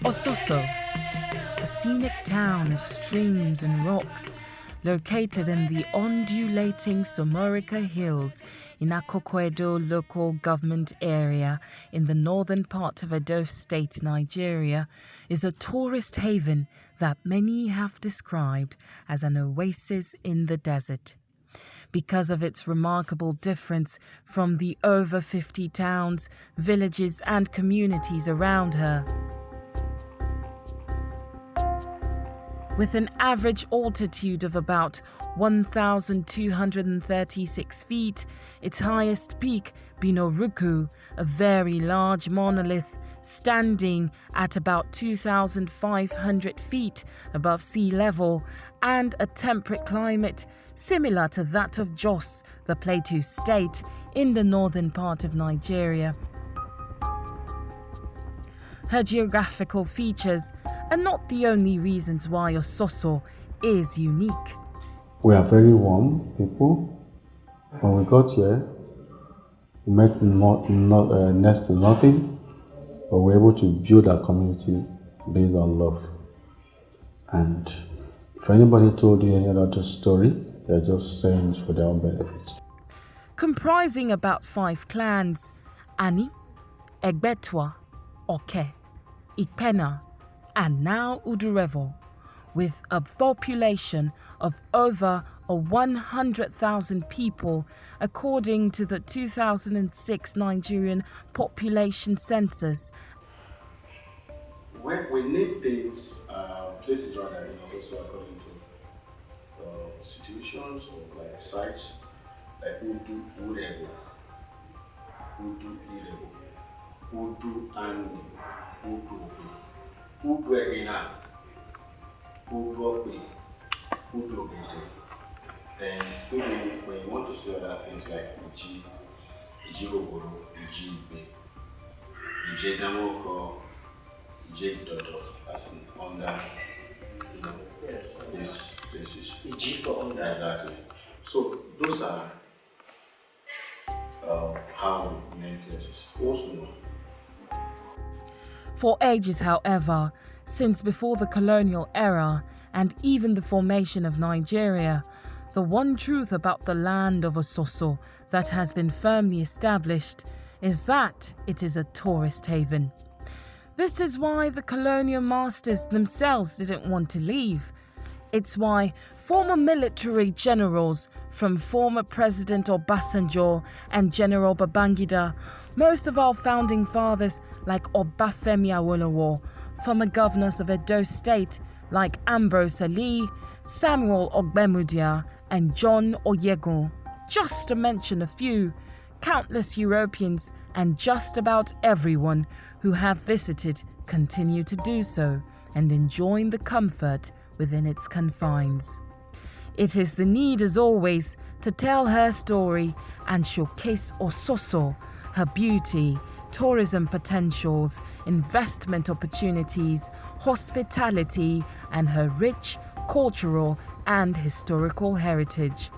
Ososo, a scenic town of streams and rocks, located in the undulating Somorika Hills in Akoko-Edo local government area in the northern part of Edo State, Nigeria, is a tourist haven that many have described as an oasis in the desert. Because of its remarkable difference from the over 50 towns, villages and communities around her. With an average altitude of about 1,236 feet, its highest peak, Binoruku, a very large monolith standing at about 2,500 feet above sea level, and a temperate climate similar to that of Jos, the Plateau state in the northern part of Nigeria. Her geographical features are not the only reasons why Ososo is unique. We are very warm people. When we got here, we met next to nothing, but we were able to build our community based on love. And if anybody told you any other story, they're just saying it for their own benefit. Comprising about 5 clans: Ani, Egbetwa, Oke, Ikpena, and now Udurevo, with a population of over 100,000 people, according to the 2006 Nigerian population census. We need things, places rather, also according to institutions or like sites, like Udu Urego, Udu Irego, Udu Anu, Udu Udu Egina, Udu Okwe, Udu Ogete. Then when you want to say other things like Iji, Iji Ogoro, Iji Ibe, Iji Damoko, Iji Dodo, as in under, this is Iji for under. Exactly. So those are how we name places. Also, For ages, however, since before the colonial era and even the formation of Nigeria, the one truth about the land of Ososo that has been firmly established is that it is a tourist haven. This is why the colonial masters themselves didn't want to leave. It's why former military generals, from former President Obasanjo and General Babangida, most of our founding fathers like Obafemi Awolowo, former governors of Edo State like Ambrose Ali, Samuel Ogbemudia, and John Oyegun, just to mention a few, countless Europeans and just about everyone who have visited continue to do so and enjoying the comfort within its confines. It is the need, as always, to tell her story and showcase Ososo, her beauty, tourism potentials, investment opportunities, hospitality, and her rich cultural and historical heritage.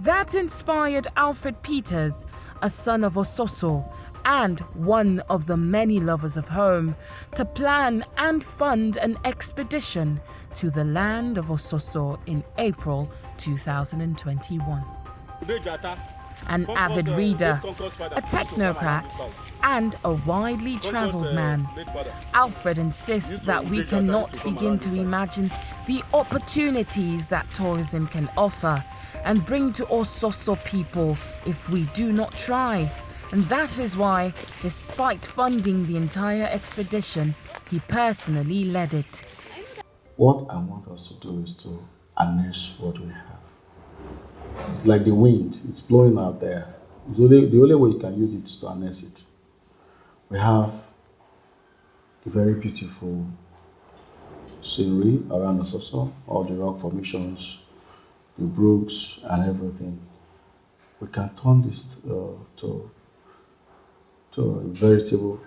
That inspired Alfred Peters, a son of Ososo and one of the many lovers of home, to plan and fund an expedition to the land of Ososo in April 2021. An avid reader, a technocrat, and a widely travelled man, Alfred insists that we cannot begin to imagine the opportunities that tourism can offer and bring to Ososo people if we do not try. And that is why, despite funding the entire expedition, he personally led it. What I want us to do is to harness what we have. It's like the wind, it's blowing out there. The only way you can use it is to harness it. We have a very beautiful scenery around Ososo, all the rock formations, the brooks and everything. We can turn this to a veritable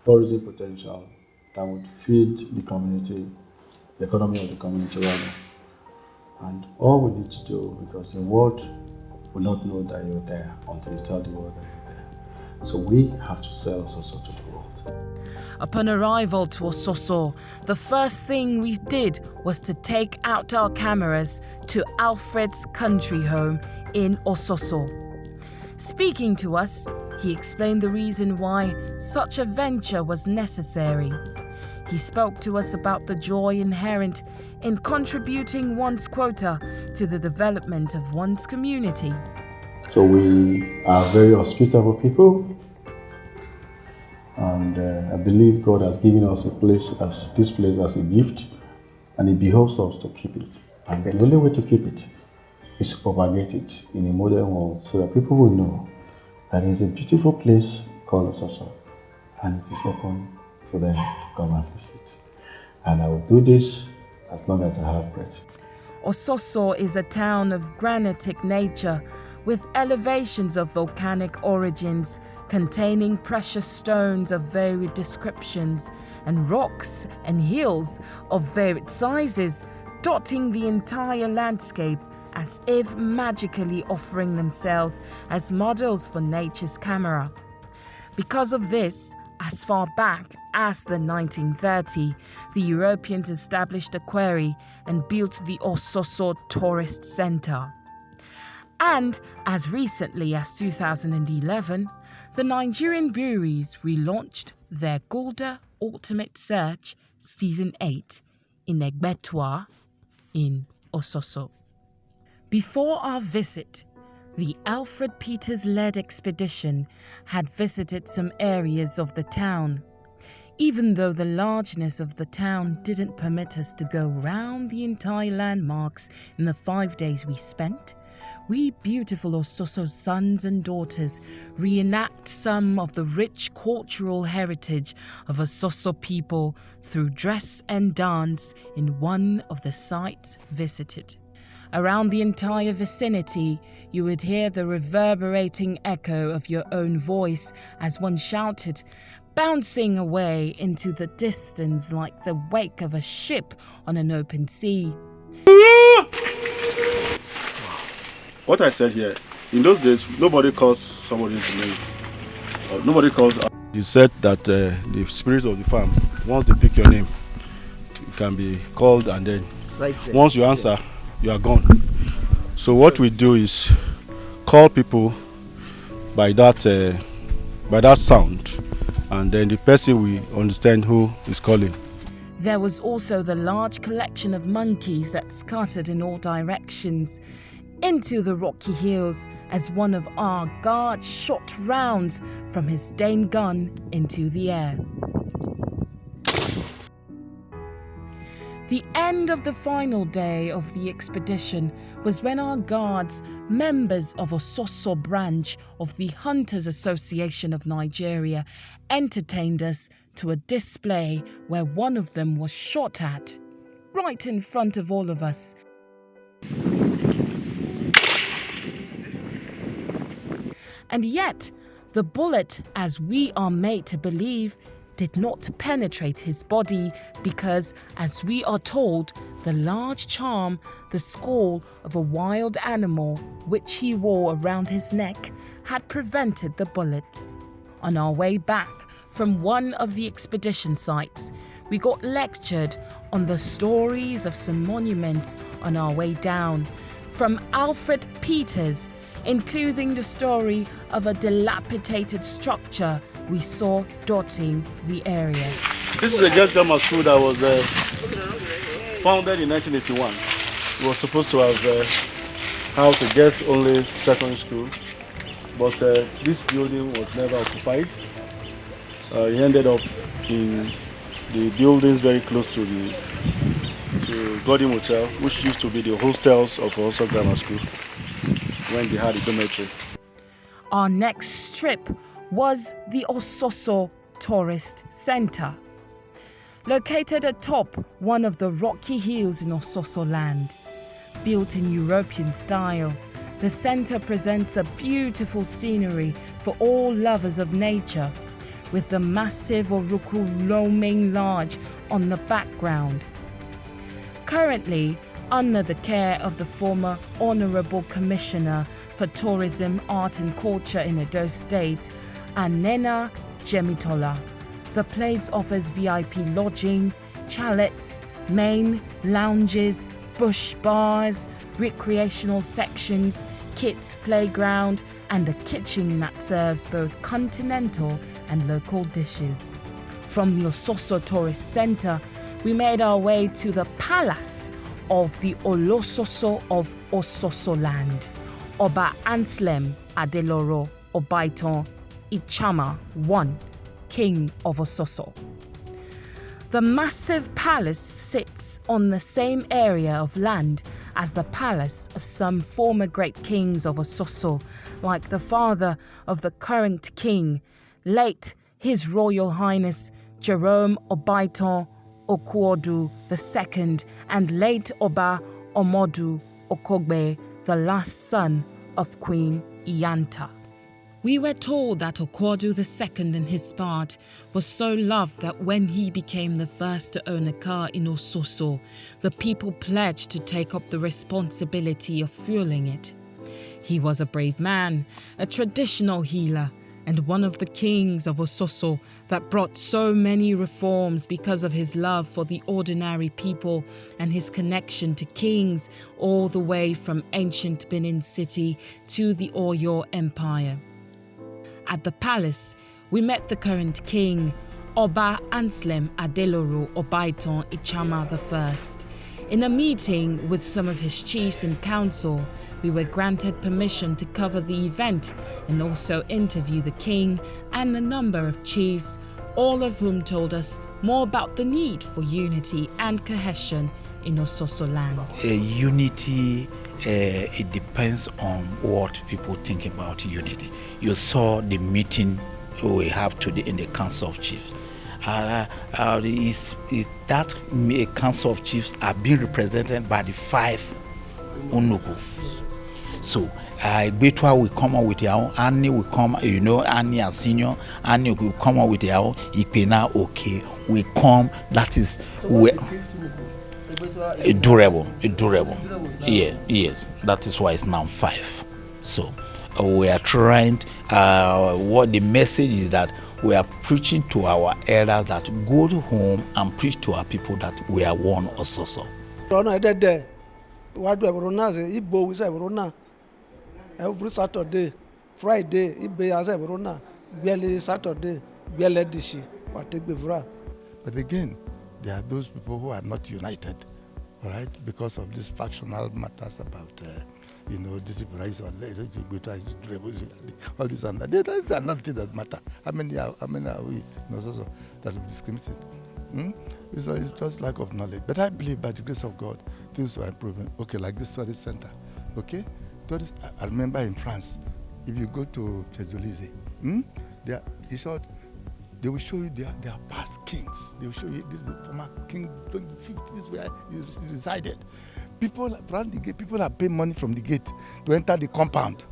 tourism potential that would feed the community, the economy of the community rather. And all we need to do, because the world will not know that you're there until you tell the world that you're there. So we have to sell Ososo to the world. Upon arrival to Ososo, the first thing we did was to take out our cameras to Alfred's country home in Ososo. Speaking to us, he explained the reason why such a venture was necessary. He spoke to us about the joy inherent in contributing one's quota to the development of one's community. So we are very hospitable people, and I believe God has given us this place as a gift, and it behoves us to keep it. And the only way to keep it is to propagate it in a modern world so that people will know that there is a beautiful place called Ososo, and it is open for them to come and visit. And I will do this as long as I have breath. Ososo is a town of granitic nature with elevations of volcanic origins containing precious stones of varied descriptions and rocks and hills of varied sizes dotting the entire landscape as if magically offering themselves as models for nature's camera. Because of this, as far back as the 1930s, the Europeans established a quarry and built the Ososo Tourist Center. And as recently as 2011, the Nigerian breweries relaunched their Golda Ultimate Search Season 8 in Egbetua in Ososo. Before our visit, the Alfred Peters-led expedition had visited some areas of the town. Even though the largeness of the town didn't permit us to go round the entire landmarks in the 5 days we spent, we beautiful Ososo sons and daughters reenact some of the rich cultural heritage of Ososo people through dress and dance in one of the sites visited. Around the entire vicinity, you would hear the reverberating echo of your own voice as one shouted, bouncing away into the distance like the wake of a ship on an open sea. What I said here, in those days, nobody calls somebody's name. Nobody calls. You said that the spirit of the farm, once they pick your name, you can be called, and then once you answer, you are gone. So what we do is call people by that sound, and then the person will understand who is calling. There was also the large collection of monkeys that scattered in all directions into the rocky hills as one of our guards shot rounds from his Dane gun into the air. The end of the final day of the expedition was when our guards, members of Ososo branch of the Hunters Association of Nigeria, entertained us to a display where one of them was shot at, right in front of all of us. And yet, the bullet, as we are made to believe, did not penetrate his body because, as we are told, the large charm, the skull of a wild animal which he wore around his neck, had prevented the bullets. On our way back from one of the expedition sites, we got lectured on the stories of some monuments on our way down, from Alfred Peters, including the story of a dilapidated structure we saw dotting the area. This is a Girls Grammar School that was founded in 1981. It was supposed to have housed a girls-only secondary school, but this building was never occupied. It ended up in the buildings very close to the Gordon Hotel, which used to be the hostels of Ososo Grammar School when they had a dormitory. Our next trip was the Ososo Tourist Center. Located atop one of the rocky hills in Ososo land. Built in European style, the center presents a beautiful scenery for all lovers of nature, with the massive Oruku roaming large on the background. Currently, under the care of the former Honorable Commissioner for Tourism, Art and Culture in Edo State, Anena Jemitola, The place offers VIP lodging, chalets, main, lounges, bush bars, recreational sections, kids' playground, and a kitchen that serves both continental and local dishes. From the Ososo Tourist Center, we made our way to the palace of the Olososo of Ososoland, Oba Anselm Adeloro Obaitan Ichama I, King of Ososo. The massive palace sits on the same area of land as the palace of some former great kings of Ososo, like the father of the current king, late His Royal Highness Jerome Obaitan Okwodu II, and late Oba Omodu Okogbe, the last son of Queen Iyanta. We were told that Okwodu II in his part was so loved that when he became the first to own a car in Ososo, the people pledged to take up the responsibility of fueling it. He was a brave man, a traditional healer, and one of the kings of Ososo that brought so many reforms because of his love for the ordinary people and his connection to kings all the way from ancient Benin City to the Oyo Empire. At the palace, we met the current king, Oba Anselm Adeloro Obaitan Ichama I. In a meeting with some of his chiefs and council, we were granted permission to cover the event and also interview the king and a number of chiefs, all of whom told us more about the need for unity and cohesion in Ososo land. Unity, it depends on what people think about unity. You saw the meeting we have today in the Council of Chiefs. Is that Council of Chiefs are being represented by the 5 Onugu. So Betwa will come out with their own, Annie will come, Annie and senior, Annie will come out with their own, Ipena okay, we come, that is so durable. Yes, that is why it's now 5. So we are trying, what the message is that we are preaching to our elders that go home and preach to our people that we are one Ososo. Every Saturday, Friday, Saturday, but again, there are those people who are not united, all right, because of these factional matters about, this is all this and that. These are not things that matter. How many are we, also that we discriminate? It's just lack of knowledge. But I believe by the grace of God, things are improving. Okay, like this study center. Okay, I remember in France, if you go to Champs-Élysées, they will show you their past kings. They will show you this is the former king, 2050, this is where he resided. People around the gate, people are paying money from the gate to enter the compound.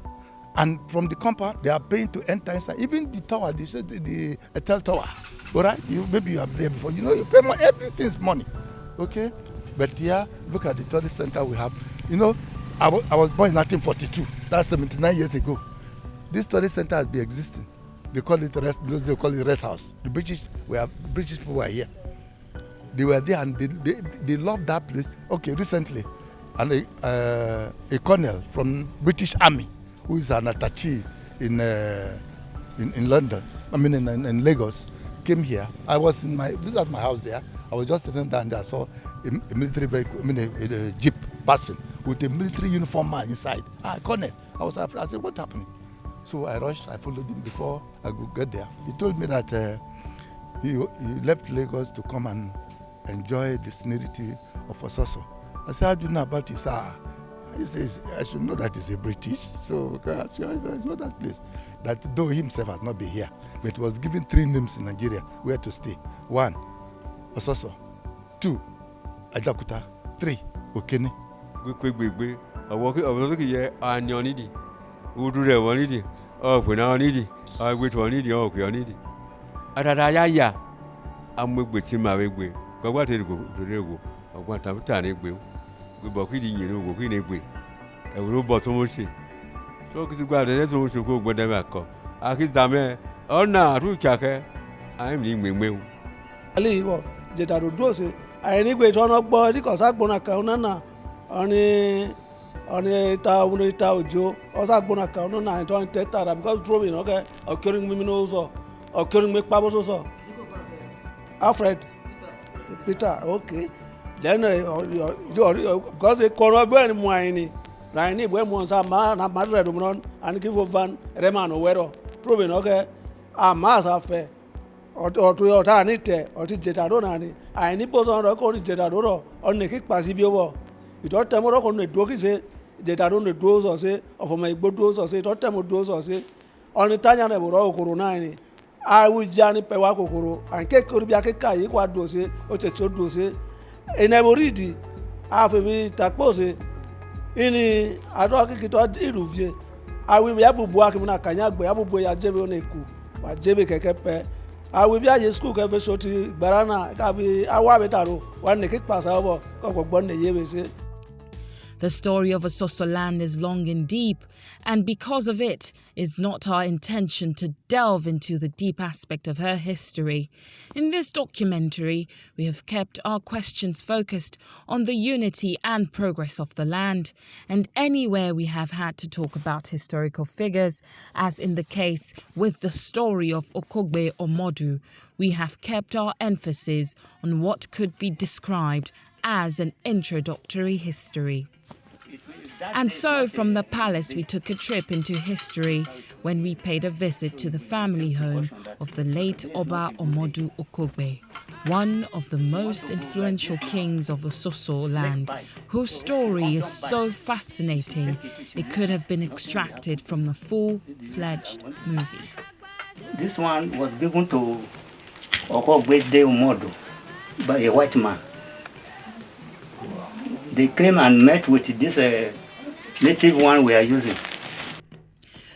And from the compound, they are paying to enter inside. Even the tower, the Etel Tower, all right? Maybe you are there before. You pay money, everything's money, okay? But here, look at the tourist center we have. I was born in 1942. That's 79 years ago. This tourist center has been existing. They call it rest house. The British people were here. They were there and they loved that place. Okay, recently, and a colonel from British Army, who is an attaché in London, in Lagos, came here. This was my house there. I was just sitting down there. I saw a military vehicle, a jeep passing with a military uniform man inside. Colonel. I was afraid. I said, what's happening? So I rushed. I followed him before I could get there. He told me that he left Lagos to come and enjoy the scenery of Ososo. I said, how do you know about this? He says, I should know that he's a British. So I know that place. That though himself has not been here, but was given 3 names in Nigeria where to stay. 1, Ososo. 2, Ajakuta. 3, Okene. I'm in Ali wo jeta do do se ayini gbe to no gbo di ko sa gbona kan na oni ta ojo o sa gbona kan na to te tara because drawing okay occurring me no so occurring me pa bo so Alfred Peter okay then because e kono be ni mu ayini na ni bo mu sa ma na ma redo mo and give van reman wero drawing okay ma sa fe ọtún ọ̀tá ní tẹ̀ ọtí jẹ̀tàdó náà ni àìní bọ́sọ̀ ọ̀rọ̀ kò ní jẹ̀tàdó rọ̀ ọ̀nà kí pàṣẹ bí ó wọ̀ ìtọ́ tẹ̀mọ́ rọ̀ kò ní dúró kí ṣe jẹ̀tàdó ní dúró sọ̀ sí ọ̀fọ̀mọ̀ ìgbó dúró sọ̀ sí ìtọ́ tẹ̀mọ́ dúró sọ̀ sí ọ̀nà táyà rẹ̀ bọ̀ rọ̀ òkòrò náà ni àwùjá ní pẹ̀wá kòkòrò àǹkékeré bí akéka yìí wà dùn sí ó tẹ̀ tí ó dùn sí ìnẹ̀bù rídìí àfẹ̀mí tàpọ̀ sí ìní àdó kíkìtọ́ ìrùfẹ́ àwìbí àbùbù akínmúnà kànyàgbé àbùbù yà jẹ́bi ó ní kù wà jẹ́bi kẹ̀kẹ́ pẹ́ we be at school ke fe so ti barana ka bi awa be taro wa ne ke pasa obo ko gbon ne ye we se. The story of Asoso land is long and deep, and because of it, it's not our intention to delve into the deep aspect of her history. In this documentary, we have kept our questions focused on the unity and progress of the land, and anywhere we have had to talk about historical figures, as in the case with the story of Okogbe Omodu, we have kept our emphasis on what could be described as an introductory history. And so from the palace we took a trip into history when we paid a visit to the family home of the late Oba Omodu Okogbe, one of the most influential kings of Asoso land, whose story is so fascinating it could have been extracted from the full-fledged movie. This one was given to Okogbe de Omodu by a white man. They came and met with this native one we are using.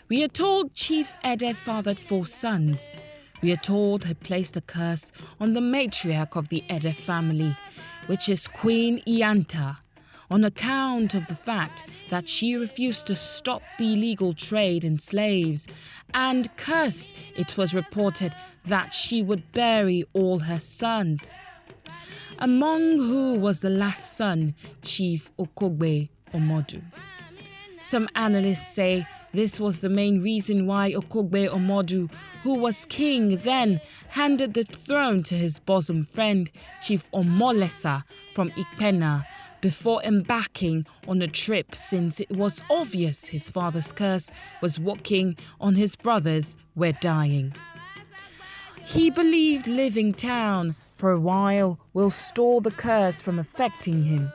We are told Chief Ede fathered 4 sons. We are told he placed a curse on the matriarch of the Ede family, which is Queen Ianta, on account of the fact that she refused to stop the illegal trade in slaves, and curse, it was reported, that she would bury all her sons. Among who was the last son, Chief Okogbe Omodu. Some analysts say this was the main reason why Okogbe Omodu, who was king then, handed the throne to his bosom friend, Chief Omolesa from Ikpena, before embarking on a trip, since it was obvious his father's curse was working on his brothers were dying. He believed living town for a while will stall the curse from affecting him.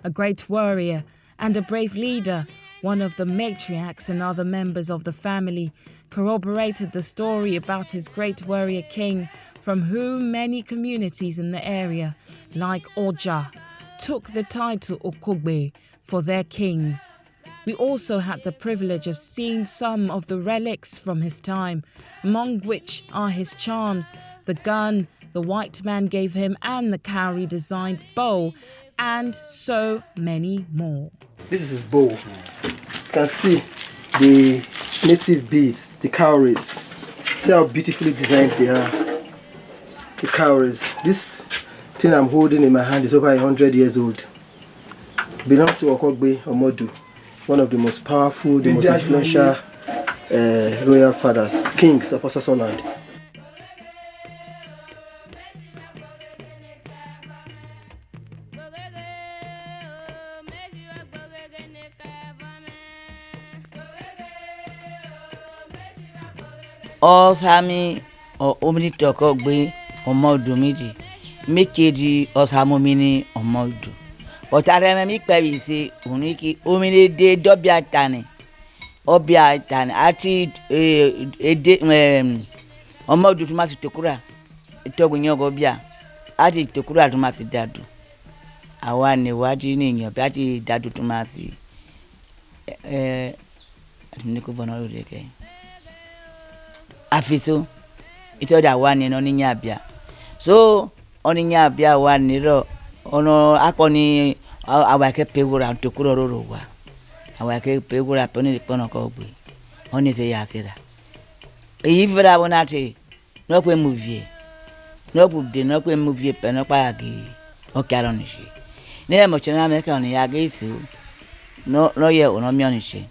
A great warrior and a brave leader, one of the matriarchs and other members of the family, corroborated the story about his great warrior king, from whom many communities in the area, like Oja, took the title Okogbe for their kings. We also had the privilege of seeing some of the relics from his time, among which are his charms, the gun the white man gave him, and the cowrie-designed bow, and so many more. This is his bow. You can see the native beads, the cowries. See how beautifully designed they are. The cowries. This thing I'm holding in my hand is over 100 years old. Belongs to Okogbe Omodu, one of the most powerful, the most influential royal fathers, kings of Asoso land. Osami o omni Okogbe Omodu midi mekedi osamomini Omodu otareme mi pebi se uniki omini de dobiatane obiatane ati Omodu tumasi tokura togunyogo bia ati tokura tumasi dadu awani wadi ninyo ati dadu tumasi niko vonoro deke afiso itoda wani no ninyabia so oninyabia wani ro ono akoni awake pegura tokuro rorowa awake pegura poni pono ko gbe oni se yasira eyivra bonate no kwe movie no bude no kwe movie pe no pa yagi o karo ni shi ne mo chena me ka ni yagi su no ye o no mi oni shi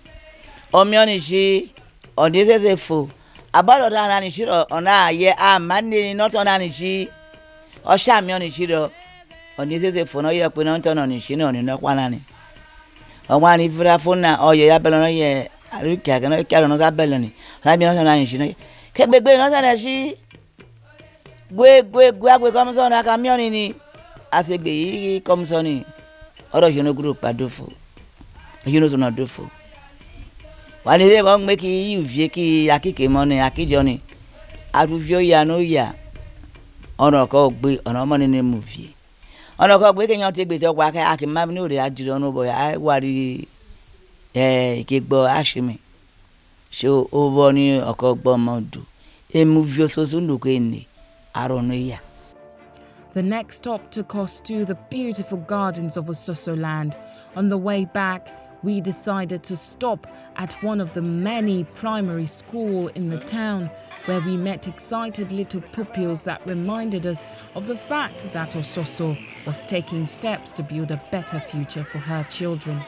o mi oni shi o de se fo abalo da ni shi ona ye a mani not ona ni shi o sha mi oni shi ro o de se fo no ye pe no ton oni shi no ni no kwa na ni o wa ni vra fo na o ye ya belo no ye ari ka no karo no ga belo ni sa bi no ton ni shi no ke gbegbe no sa shi gwe comme ça on a camion ni asegbe yi comme ça ni oro yo no group adofo yo no so na adofo wa ni le bo npe ki yu vie ki akike mo ni akijo ni aruvio ya no ya ono ko gbe ono mo ni mu vie ono ko gbe ke yan te gbe to kwa ka akima ni ore ajiro no bo ya wari ke gbo ashimi so o bo ni oko gbo mo du e mu vie so so ndu ko ni. The next stop took us to the beautiful gardens of Ososo land. On the way back, we decided to stop at one of the many primary schools in the town where we met excited little pupils that reminded us of the fact that Ososo was taking steps to build a better future for her children.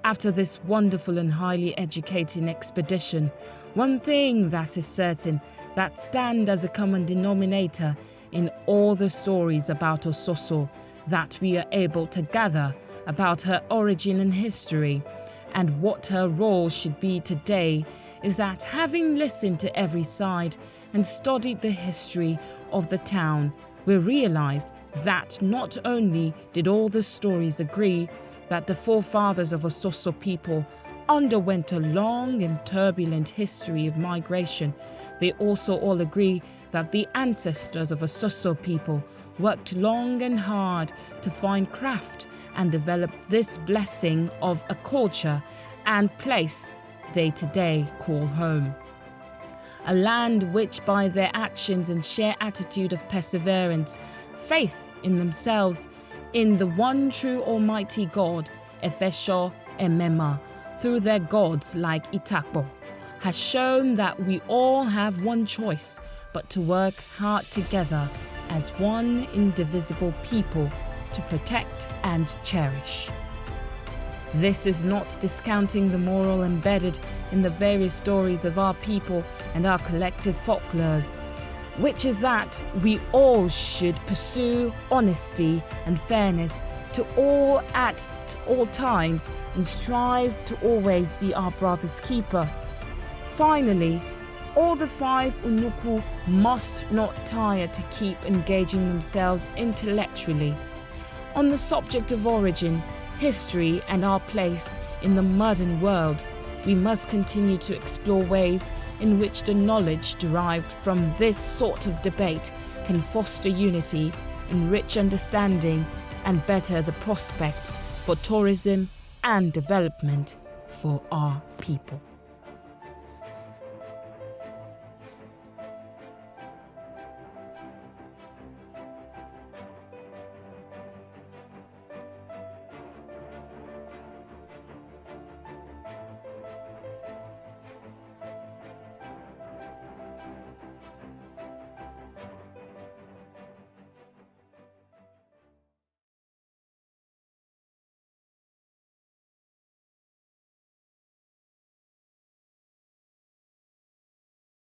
After this wonderful and highly educating expedition, one thing that is certain that stands as a common denominator in all the stories about Ososo that we are able to gather about her origin and history and what her role should be today is that having listened to every side and studied the history of the town, we realized that not only did all the stories agree that the forefathers of Ososo people underwent a long and turbulent history of migration, they also all agree that the ancestors of Ososo people worked long and hard to find craft and develop this blessing of a culture and place they today call home. A land which by their actions and sheer attitude of perseverance, faith in themselves, in the one true Almighty God, Efesho Emema, through their gods like Itakbo, has shown that we all have one choice but to work hard together as one indivisible people to protect and cherish. This is not discounting the moral embedded in the various stories of our people and our collective folklores, which is that we all should pursue honesty and fairness to all at all times and strive to always be our brother's keeper. Finally, all the five Unuku must not tire to keep engaging themselves intellectually on the subject of origin, history, and our place in the modern world. We must continue to explore ways in which the knowledge derived from this sort of debate can foster unity, enrich understanding, and better the prospects for tourism and development for our people.